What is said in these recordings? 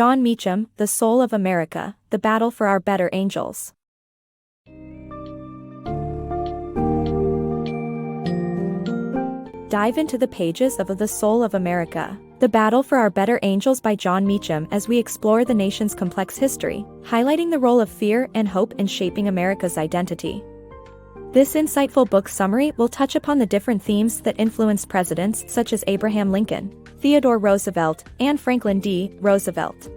Jon Meacham, The Soul of America, The Battle for Our Better Angels. Dive into the pages of The Soul of America, The Battle for Our Better Angels by Jon Meacham as we explore the nation's complex history, highlighting the role of fear and hope in shaping America's identity. This insightful book summary will touch upon the different themes that influenced presidents such as Abraham Lincoln, Theodore Roosevelt, and Franklin D. Roosevelt.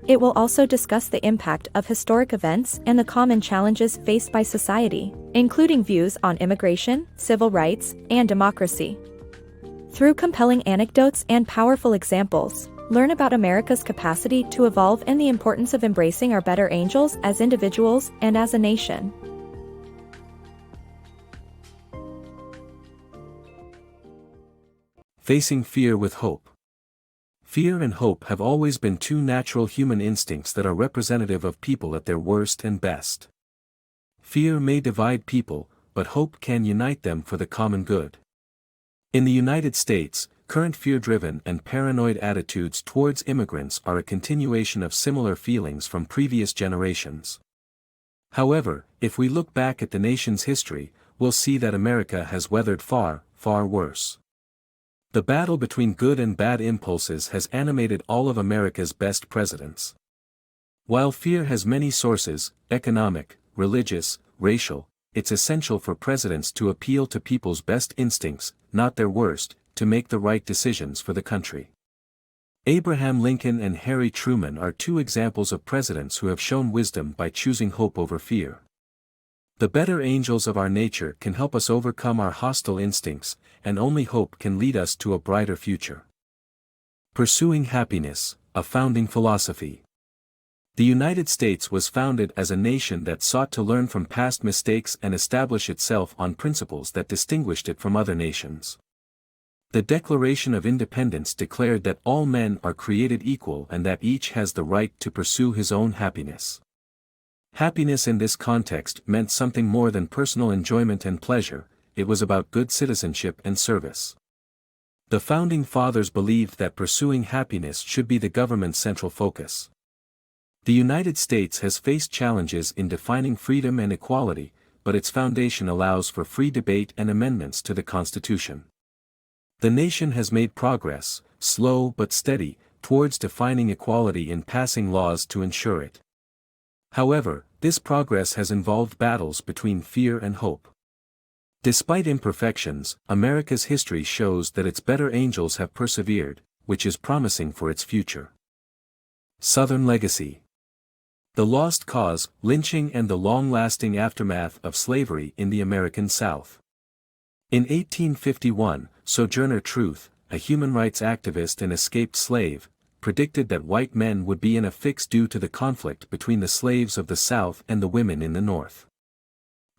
It will also discuss the impact of historic events and the common challenges faced by society, including views on immigration, civil rights, and democracy. Through compelling anecdotes and powerful examples, learn about America's capacity to evolve and the importance of embracing our better angels as individuals and as a nation. Facing fear with hope. Fear and hope have always been two natural human instincts that are representative of people at their worst and best. Fear may divide people, but hope can unite them for the common good. In the United States, current fear-driven and paranoid attitudes towards immigrants are a continuation of similar feelings from previous generations. However, if we look back at the nation's history, we'll see that America has weathered far, far worse. The battle between good and bad impulses has animated all of America's best presidents. While fear has many sources, economic, religious, racial, it's essential for presidents to appeal to people's best instincts, not their worst, to make the right decisions for the country. Abraham Lincoln and Harry Truman are two examples of presidents who have shown wisdom by choosing hope over fear. The better angels of our nature can help us overcome our hostile instincts, and only hope can lead us to a brighter future. Pursuing happiness, a founding philosophy. The United States was founded as a nation that sought to learn from past mistakes and establish itself on principles that distinguished it from other nations. The Declaration of Independence declared that all men are created equal and that each has the right to pursue his own happiness. Happiness in this context meant something more than personal enjoyment and pleasure, it was about good citizenship and service. The Founding Fathers believed that pursuing happiness should be the government's central focus. The United States has faced challenges in defining freedom and equality, but its foundation allows for free debate and amendments to the Constitution. The nation has made progress, slow but steady, towards defining equality in passing laws to ensure it. However, this progress has involved battles between fear and hope. Despite imperfections, America's history shows that its better angels have persevered, which is promising for its future. Southern Legacy. The Lost Cause, Lynching and the Long-Lasting Aftermath of Slavery in the American South. In 1851, Sojourner Truth, a human rights activist and escaped slave, predicted that white men would be in a fix due to the conflict between the slaves of the South and the women in the North.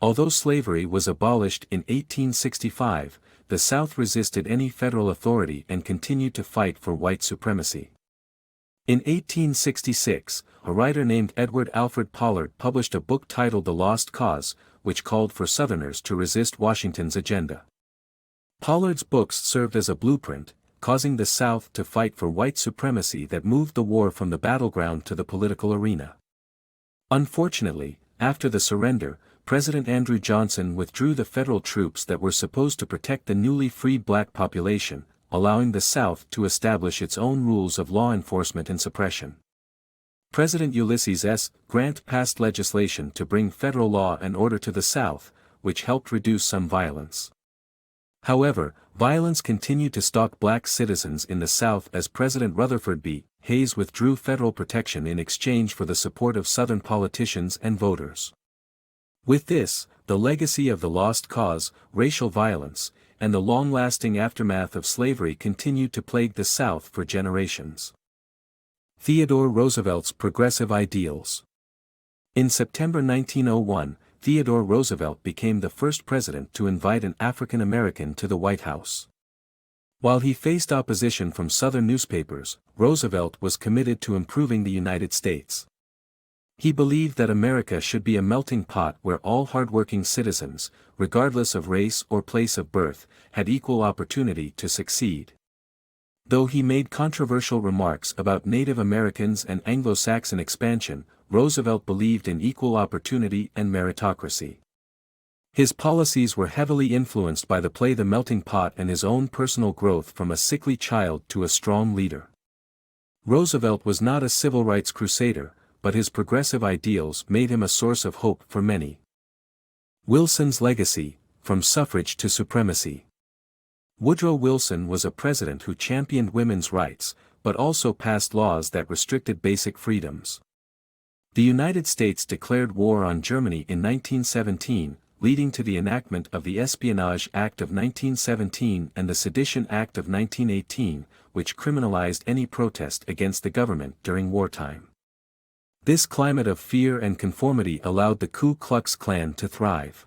Although slavery was abolished in 1865, the South resisted any federal authority and continued to fight for white supremacy. In 1866, a writer named Edward Alfred Pollard published a book titled The Lost Cause, which called for Southerners to resist Washington's agenda. Pollard's books served as a blueprint, causing the South to fight for white supremacy that moved the war from the battleground to the political arena. Unfortunately, after the surrender, President Andrew Johnson withdrew the federal troops that were supposed to protect the newly freed black population, allowing the South to establish its own rules of law enforcement and suppression. President Ulysses S. Grant passed legislation to bring federal law and order to the South, which helped reduce some violence. However, violence continued to stalk black citizens in the South as President Rutherford B. Hayes withdrew federal protection in exchange for the support of Southern politicians and voters. With this, the legacy of the Lost Cause, racial violence, and the long-lasting aftermath of slavery continued to plague the South for generations. Theodore Roosevelt's progressive ideals. In September 1901, Theodore Roosevelt became the first president to invite an African American to the White House. While he faced opposition from Southern newspapers, Roosevelt was committed to improving the United States. He believed that America should be a melting pot where all hardworking citizens, regardless of race or place of birth, had equal opportunity to succeed. Though he made controversial remarks about Native Americans and Anglo-Saxon expansion, Roosevelt believed in equal opportunity and meritocracy. His policies were heavily influenced by the play The Melting Pot and his own personal growth from a sickly child to a strong leader. Roosevelt was not a civil rights crusader, but his progressive ideals made him a source of hope for many. Wilson's legacy, from suffrage to supremacy. Woodrow Wilson was a president who championed women's rights, but also passed laws that restricted basic freedoms. The United States declared war on Germany in 1917, leading to the enactment of the Espionage Act of 1917 and the Sedition Act of 1918, which criminalized any protest against the government during wartime. This climate of fear and conformity allowed the Ku Klux Klan to thrive.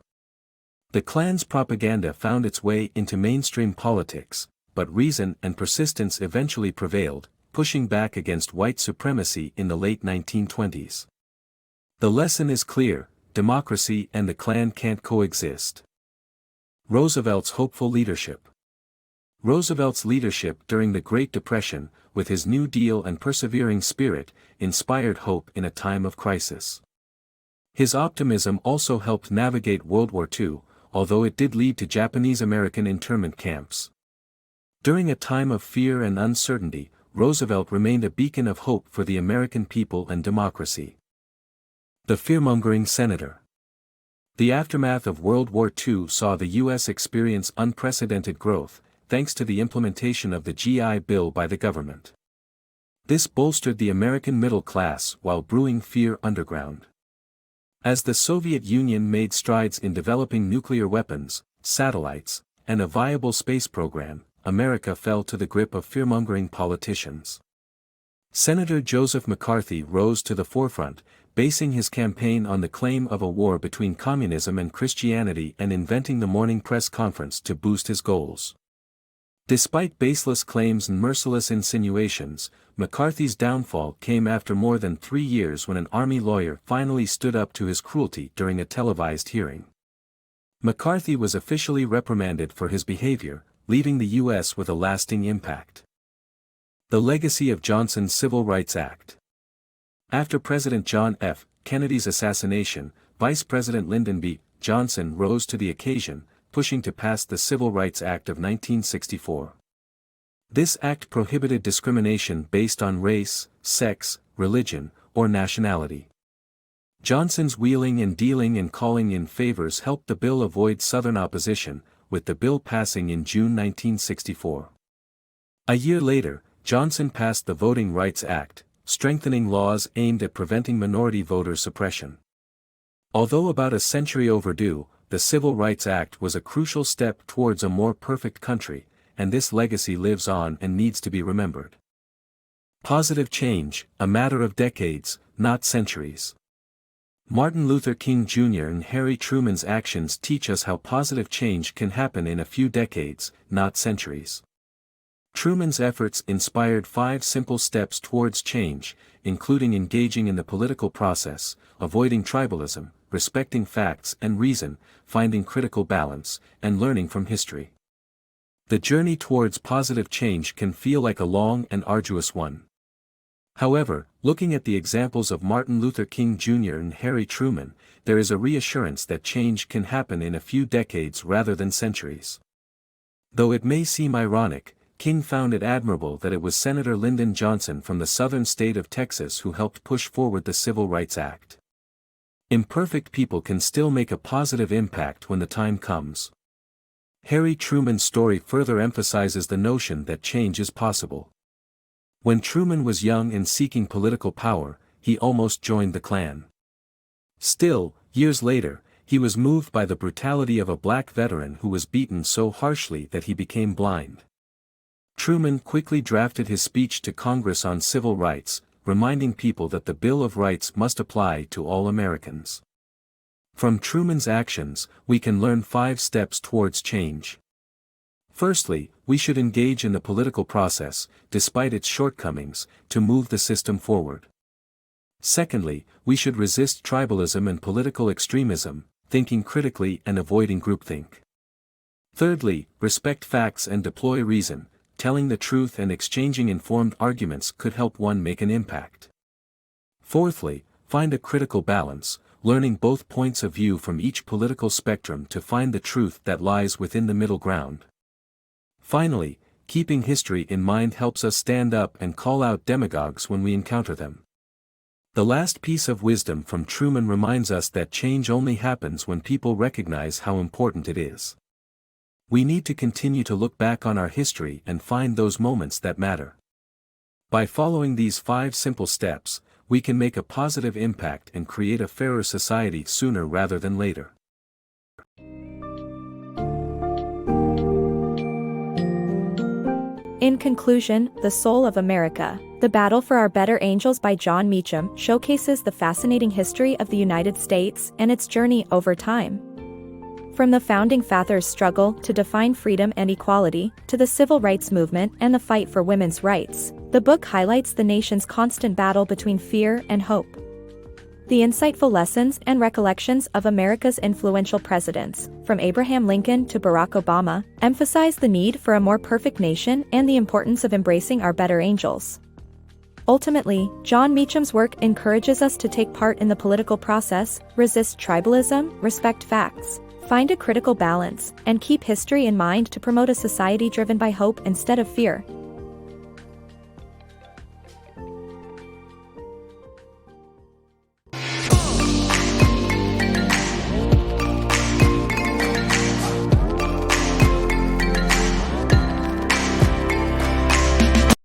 The Klan's propaganda found its way into mainstream politics, but reason and persistence eventually prevailed, pushing back against white supremacy in the late 1920s. The lesson is clear: democracy and the Klan can't coexist. Roosevelt's hopeful leadership. Roosevelt's leadership during the Great Depression, with his New Deal and persevering spirit, inspired hope in a time of crisis. His optimism also helped navigate World War II, although it did lead to Japanese-American internment camps. During a time of fear and uncertainty, Roosevelt remained a beacon of hope for the American people and democracy. The Fearmongering Senator. The aftermath of World War II saw the U.S. experience unprecedented growth, thanks to the implementation of the GI Bill by the government. This bolstered the American middle class while brewing fear underground. As the Soviet Union made strides in developing nuclear weapons, satellites, and a viable space program, America fell to the grip of fearmongering politicians. Senator Joseph McCarthy rose to the forefront, basing his campaign on the claim of a war between communism and Christianity and inventing the morning press conference to boost his goals. Despite baseless claims and merciless insinuations, McCarthy's downfall came after more than 3 years when an army lawyer finally stood up to his cruelty during a televised hearing. McCarthy was officially reprimanded for his behavior, leaving the U.S. with a lasting impact. The legacy of Johnson's Civil Rights Act. After President John F. Kennedy's assassination, Vice President Lyndon B. Johnson rose to the occasion, pushing to pass the Civil Rights Act of 1964. This act prohibited discrimination based on race, sex, religion, or nationality. Johnson's wheeling and dealing and calling in favors helped the bill avoid Southern opposition, with the bill passing in June 1964. A year later, Johnson passed the Voting Rights Act, strengthening laws aimed at preventing minority voter suppression. Although about a century overdue, the Civil Rights Act was a crucial step towards a more perfect country, and this legacy lives on and needs to be remembered. Positive change, a matter of decades, not centuries. Martin Luther King Jr. and Harry Truman's actions teach us how positive change can happen in a few decades, not centuries. Truman's efforts inspired 5 simple steps towards change, including engaging in the political process, avoiding tribalism, respecting facts and reason, finding critical balance, and learning from history. The journey towards positive change can feel like a long and arduous one. However, looking at the examples of Martin Luther King Jr. and Harry Truman, there is a reassurance that change can happen in a few decades rather than centuries. Though it may seem ironic, King found it admirable that it was Senator Lyndon Johnson from the southern state of Texas who helped push forward the Civil Rights Act. Imperfect people can still make a positive impact when the time comes. Harry Truman's story further emphasizes the notion that change is possible. When Truman was young and seeking political power, he almost joined the Klan. Still, years later, he was moved by the brutality of a black veteran who was beaten so harshly that he became blind. Truman quickly drafted his speech to Congress on civil rights, reminding people that the Bill of Rights must apply to all Americans. From Truman's actions, we can learn 5 steps towards change. Firstly, we should engage in the political process, despite its shortcomings, to move the system forward. Secondly, we should resist tribalism and political extremism, thinking critically and avoiding groupthink. Thirdly, respect facts and deploy reason, telling the truth and exchanging informed arguments could help one make an impact. Fourthly, find a critical balance, learning both points of view from each political spectrum to find the truth that lies within the middle ground. Finally, keeping history in mind helps us stand up and call out demagogues when we encounter them. The last piece of wisdom from Truman reminds us that change only happens when people recognize how important it is. We need to continue to look back on our history and find those moments that matter. By following these 5 simple steps, we can make a positive impact and create a fairer society sooner rather than later. In conclusion, The Soul of America, The Battle for Our Better Angels by Jon Meacham showcases the fascinating history of the United States and its journey over time. From the founding fathers' struggle to define freedom and equality, to the civil rights movement and the fight for women's rights, the book highlights the nation's constant battle between fear and hope. The insightful lessons and recollections of America's influential presidents, from Abraham Lincoln to Barack Obama, emphasize the need for a more perfect nation and the importance of embracing our better angels. Ultimately, Jon Meacham's work encourages us to take part in the political process, resist tribalism, respect facts, find a critical balance, and keep history in mind to promote a society driven by hope instead of fear.